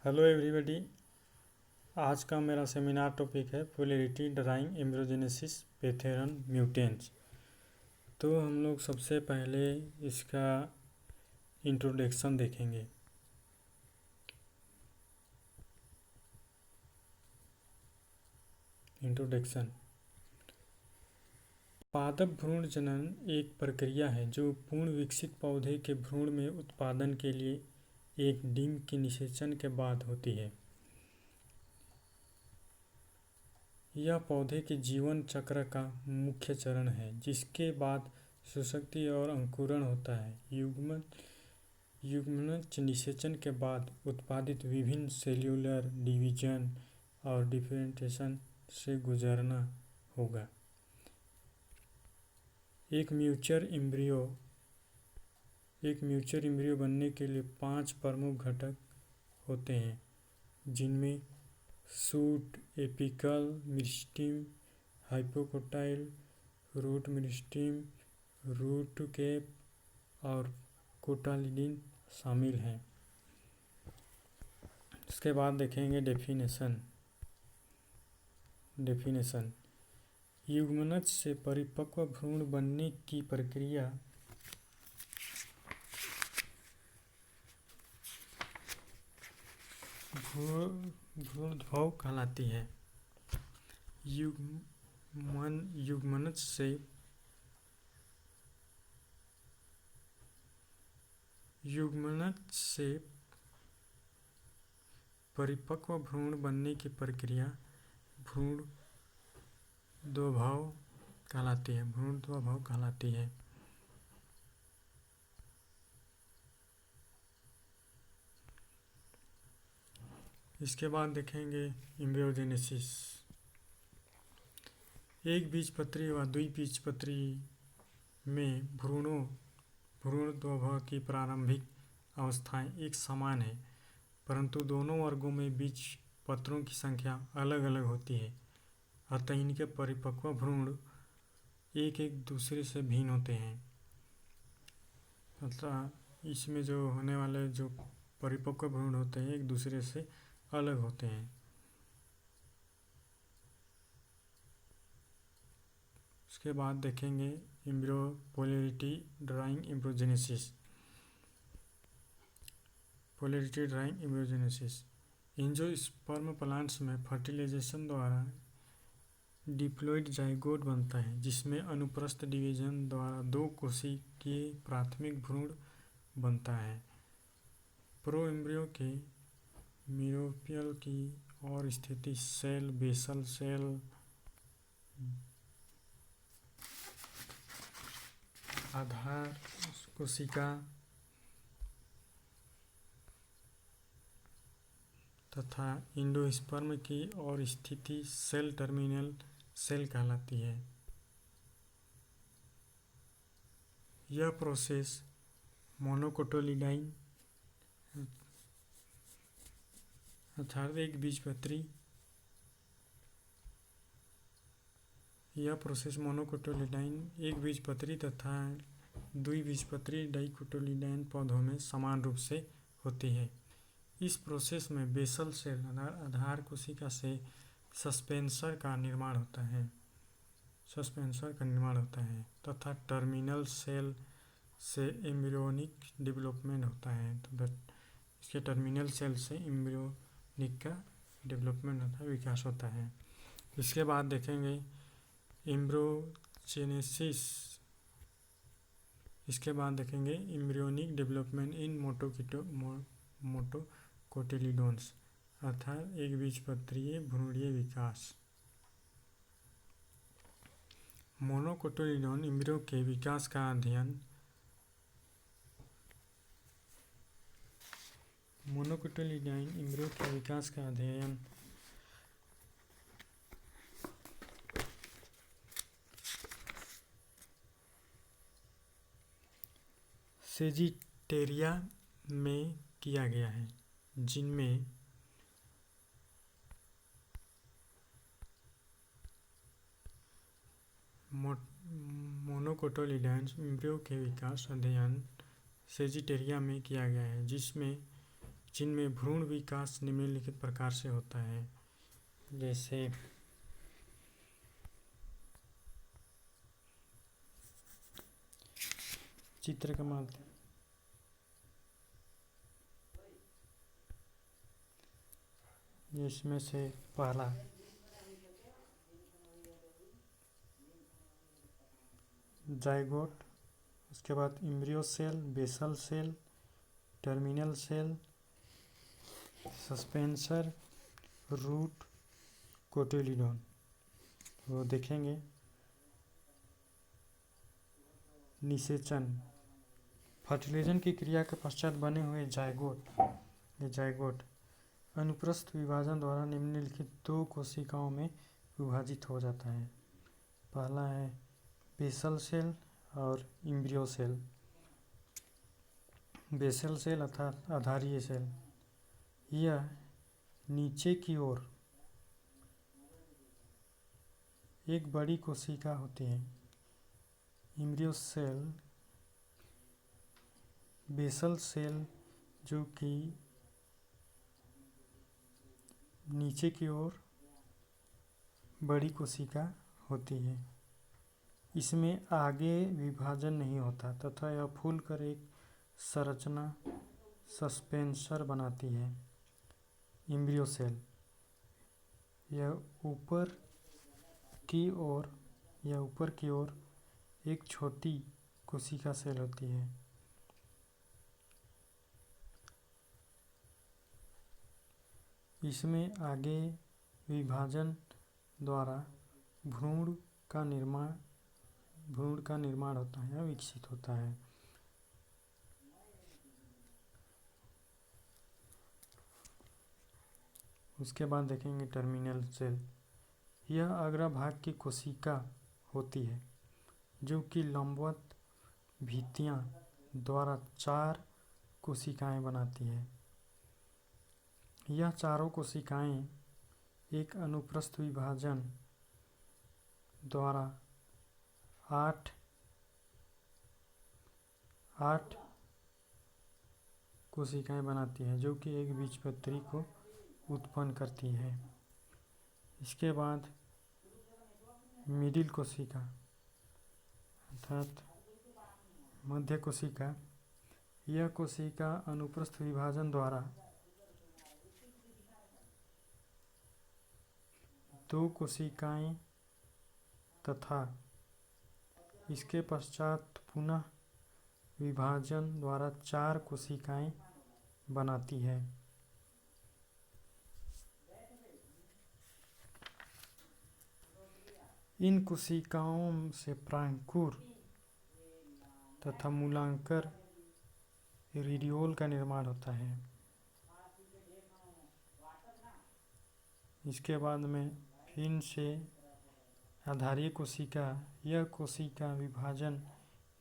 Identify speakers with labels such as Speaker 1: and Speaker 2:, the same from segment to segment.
Speaker 1: Hello everybody. आज का मेरा सेमिनार टॉपिक है पोलैरिटी ड्राइंग एम्ब्रियोजेनेसिस पैथेरन म्यूटेंट्स। तो हम लोग सबसे पहले इसका इंट्रोडक्शन देखेंगे। इंट्रोडक्शन। पादप भ्रूण जनन एक प्रक्रिया है जो पूर्ण विकसित पौधे के भ्रूण में उत्पादन के लिए एक डिंब के निषेचन के बाद होती है। यह पौधे के जीवन चक्र का मुख्य चरण है, जिसके बाद सुशक्ति और अंकुरण होता है। युग्मनज निषेचन के बाद उत्पादित विभिन्न सेल्यूलर डिवीजन और डिफरेंशिएशन से गुजरना होगा। एक म्यूचर एम्ब्रियो बनने के लिए 5 प्रमुख घटक होते हैं, जिनमें shoot, apical meristem, hypocotyl, root meristem, root cap और कोटालिडन शामिल हैं। इसके बाद देखेंगे डेफिनेशन। युग्मनज से परिपक्व भ्रूण बनने की प्रक्रिया भ्रूणोद्भव कहलाती है। युग्मनज से परिपक्व भ्रूण बनने की प्रक्रिया भ्रूणोद्भव कहलाती है। इसके बाद देखेंगे एम्ब्रियोजेनेसिस। एक बीजपत्री व द्विबीजपत्री में भ्रूणोद्भव की प्रारंभिक अवस्थाएं एक समान है, परंतु दोनों वर्गों में बीजपत्रों की संख्या अलग अलग होती है। अतः इनके परिपक्व भ्रूण एक दूसरे से भिन्न होते हैं। अतः इसमें जो होने वाले जो परिपक्व भ्रूण होते हैं एक दूसरे से अलग होते हैं। उसके बाद देखेंगे polarity drawing embryogenesis. Angiosperm plants में फर्टिलाइजेशन द्वारा डिप्लॉइड जाइगोट बनता है, जिसमें अनुप्रस्थ डिवीजन द्वारा 2 कोशिकीय प्राथमिक भ्रूण बनता है। प्रोएम्ब्रियो के मीरोपियल की और स्थिति सेल, बेसल सेल, आधार कोशिका तथा एंडोस्पर्म की और स्थिति सेल टर्मिनल सेल कहलाती है। यह प्रोसेस मोनोकोटिलिडन अर्थात एक बीजपत्री तथा द्विबीजपत्री डाइकोटिलिडन पौधों में समान रूप से होती है। इस प्रोसेस में बेसल सेल आधार कोशिका से सस्पेंसर का निर्माण होता है तथा टर्मिनल सेल से एम्ब्रियोनिक डेवलपमेंट होता है। तो इसके टर्मिनल सेल से एम्ब्रियोनिक का डेवलपमेंट होता है, विकास होता है। इसके बाद देखेंगे एम्ब्रियोनिक डेवलपमेंट इन मोनोकोटिलिडोन्स अर्थात एक बीजपत्रीय भ्रूणीय विकास। मोनोकोटिलिडोन एम्ब्रियो के विकास का अध्ययन सेजिटेरिया में किया गया है, जिनमें मोनोकोटिलिडन एम्ब्रियो के विकास अध्ययन सेजिटेरिया में किया गया है, जिसमें जिनमें भ्रूण विकास निम्नलिखित प्रकार से होता है। जैसे चित्र के माध्यम जिसमें से पहला जाइगोट, उसके बाद embryo cell, basal cell, terminal cell, suspensor, root, cotyledon वो देखेंगे। निषेचन, फर्टिलाइजेशन की क्रिया के पश्चात बने हुए जाइगोट अनुप्रस्थ विभाजन द्वारा निम्नलिखित दो कोशिकाओं में विभाजित हो जाता है। पहला है बेसल सेल और एम्ब्रियो सेल। बेसल सेल अर्थात आधारीय सेल, यह नीचे की ओर एक बड़ी कोशिका होती है। एम्ब्रियो सेल, बेसल सेल जो कि नीचे की ओर बड़ी कोशिका होती है। इसमें आगे विभाजन नहीं होता तथा यह फूलकर एक संरचना सस्पेंसर बनाती है। एम्ब्रियो सेल, यह ऊपर की ओर एक छोटी कोशिका सेल होती है। इसमें आगे विभाजन द्वारा भ्रूण का निर्माण होता है या विकसित होता है। उसके बाद देखेंगे टर्मिनल सेल। यह अग्रभाग की कोशिका होती है जो कि लंबवत भित्तियां द्वारा 4 कोशिकाएं बनाती है। यह चारों कोशिकाएं एक अनुप्रस्थ विभाजन द्वारा 8 कोशिकाएं बनाती है जो कि एक बीजपत्री को उत्पन्न करती है। इसके बाद मिडिल कोशिका अर्थात मध्य कोशिका, यह कोशिका अनुप्रस्थ विभाजन द्वारा 2 कोशिकाएं तथा इसके पश्चात पुनः विभाजन द्वारा 4 कोशिकाएं बनाती है। इन कोशिकाओं से प्रांकुर तथा मूलांकर रेडियोल का निर्माण होता है। इसके बाद में फिर से आधारीय कोशिका, यह कोशिका विभाजन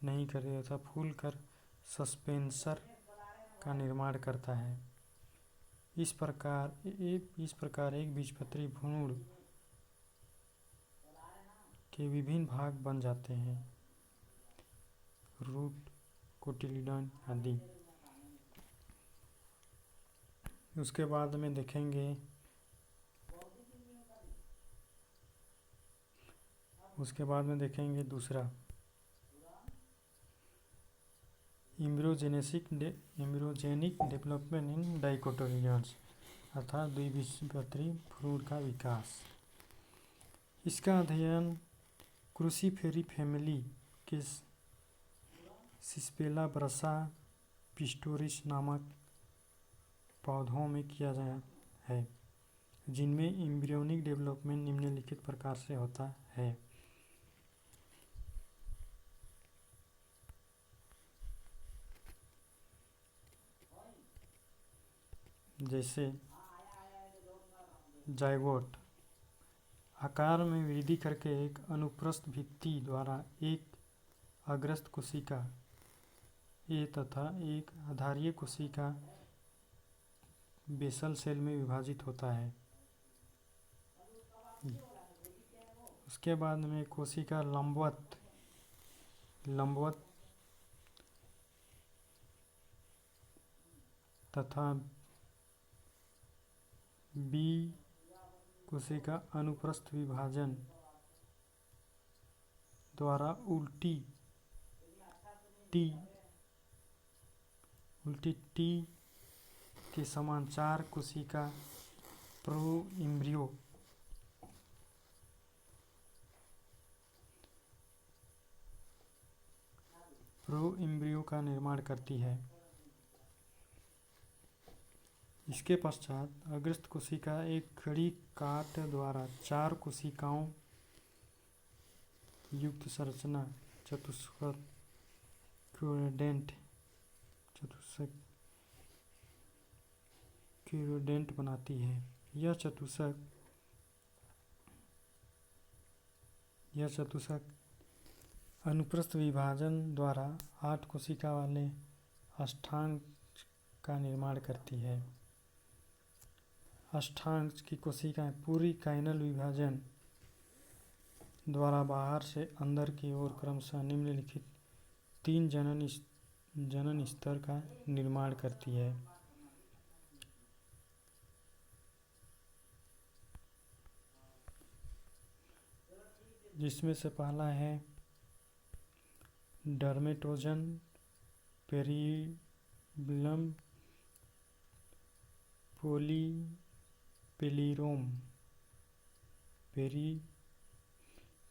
Speaker 1: नहीं करती तथा फूलकर सस्पेंसर का निर्माण करता है। इस प्रकार एक बीजपत्री भ्रूण के विभिन्न भाग बन जाते हैं, रूट, कोटिलिडन आदि। उसके बाद में देखेंगे दूसरा एम्ब्रियोजेनिक डेवलपमेंट इन डाइकोटिलिडन्स अर्थात द्विबीजपत्री भ्रूण का विकास। इसका अध्ययन क्रूसीफेरी फैमिली के सिस्पेला ब्रसा पिस्टोरिस नामक पौधों में किया गया है, जिनमें एम्ब्रियोनिक डेवलपमेंट निम्नलिखित प्रकार से होता है। जैसे जाइगोट आकार में वृद्धि करके एक अनुप्रस्थ भित्ति द्वारा एक अग्रस्थ कोशिका ए तथा एक आधारीय कोशिका बेसल सेल में विभाजित होता है। उसके बाद में कोशिका लंबवत तथा बी कोशिका अनुप्रस्थ विभाजन द्वारा उल्टी टी के समान 4 कोशिका प्रोइम्ब्रियो का निर्माण करती है। इसके पश्चात अग्रस्थ कोशिका एक कड़ी काट द्वारा 4 कोशिकाओं युक्त संरचना चतुष्क क्यूरोडेंट बनाती है। यह चतुष्क अनुप्रस्थ विभाजन द्वारा 8 कोशिका वाले अष्टांग का निर्माण करती है। अष्टांग की कोशिकाएं पूरी काइनल विभाजन द्वारा बाहर से अंदर की ओर क्रमशः निम्नलिखित 3 जनन स्तर का निर्माण करती है। जिसमें से पहला है डर्मेटोजन पेरिबेलम पॉलीपेलिरोम।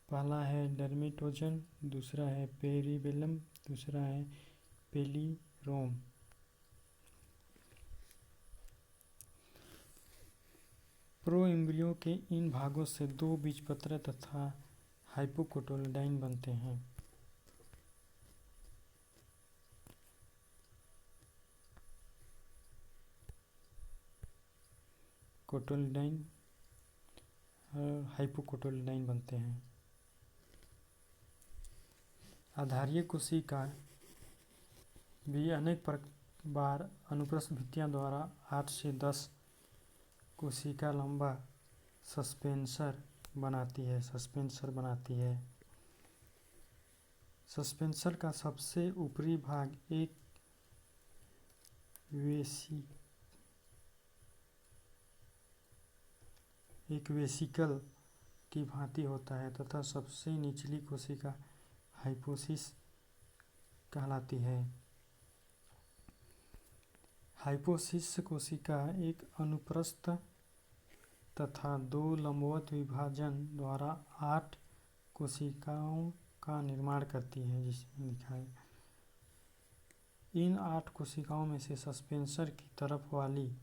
Speaker 1: पहला है डर्मेटोजन, दूसरा है पेरिबेलम, दूसरा है पेलिरोम। प्रोइम्ब्रियो के इन भागों से 2 बीजपत्र तथा हाइपोकोटिलिडन बनते हैं। कोटिलिडन और हाइपोकोटिलिडन बनते हैं। आधारीय कोशिका भी अनेक बार अनुप्रस्थ भित्तियों द्वारा 8 से 10 कोशिका लंबा सस्पेंसर बनाती है। सस्पेंसर का सबसे ऊपरी भाग एक वेसिकल की भांति होता है तथा सबसे निचली कोशिका हाइपोसिस कहलाती है। हाइपोसिस कोशिका एक अनुप्रस्थ तथा 2 लंबवत विभाजन द्वारा 8 कोशिकाओं का निर्माण करती है, जिसमें लिखा है। इन 8 कोशिकाओं में से सस्पेंसर की तरफ वाली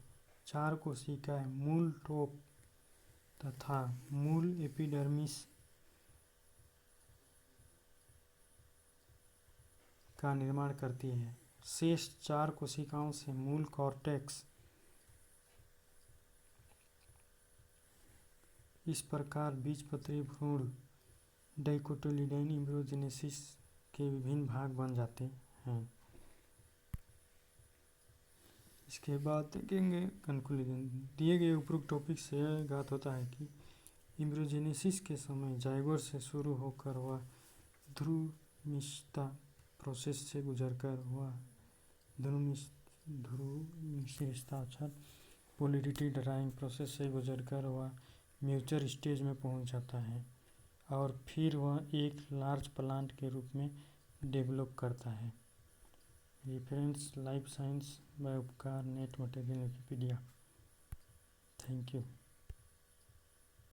Speaker 1: 4 कोशिकाएं मूल टॉप तथा मूल एपिडर्मिस का निर्माण करती है। शेष 4 कोशिकाओं से मूल कॉर्टेक्स। इस प्रकार बीजपत्री भ्रूण डाइकोटिलिडन एम्ब्रियोजेनेसिस के विभिन्न भाग बन जाते हैं। इसके बाद देखेंगे कंक्लूजन। दिए गए उपरोक्त टॉपिक से यह ज्ञात होता है कि एम्ब्रियोजेनेसिस के समय जाइगोट से शुरू होकर वह ध्रुवीयता प्रोसेस से गुजरकर वह ध्रुवीयता पोलैरिटी ड्राइंग प्रोसेस से गुजरकर वह म्यूचर स्टेज में पहुंच जाता है और फिर वह एक लार्ज प्लांट के रूप में डेवलप करता है। रेफरेंस लाइफ साइंस बाय उपकार net material Wikipedia. Thank you.